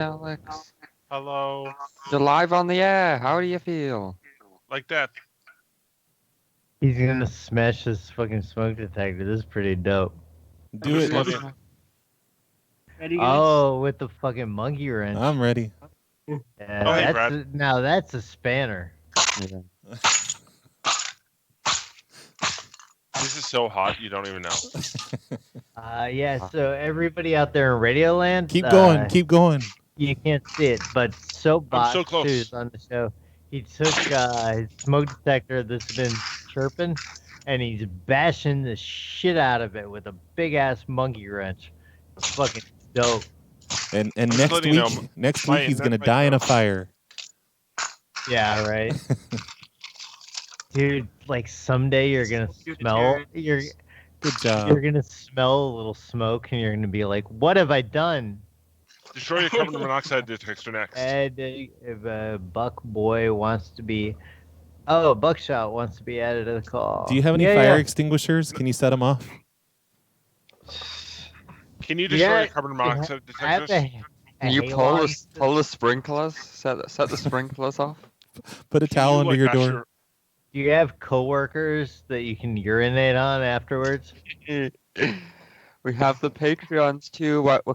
Alex. Hello. You're live on the air. How do you feel? Like that. He's gonna smash this fucking smoke detector. This is pretty dope. Do it. Let's- Ready, guys? Oh, with the fucking monkey wrench. I'm ready. Yeah, Oh, hey, now that's a spanner. Yeah. This is so hot, you don't even know. Yeah. So everybody out there in Radioland, Keep going. Keep going. You can't see it, but soapbox so close. who's on the show. He took his smoke detector that's been chirping, and he's bashing the shit out of it with a big ass monkey wrench. It's fucking dope. And I'm just next letting you week, know, next my week he's gonna internet die in a might go. fire. Yeah, right. Dude, like someday you're gonna smell Good you're job. gonna smell a little smoke and you're gonna be like, what have I done? Destroy your carbon monoxide detector next. And if a buck boy wants to be buckshot wants to be added to the call. Do you have any fire extinguishers? Can you set them off? Can you destroy Yeah, your carbon monoxide I have detectors? Can you pull the sprinklers? Set the sprinklers off. Put a towel under your door. Do you have coworkers that you can urinate on afterwards? We have the Patreons too. We're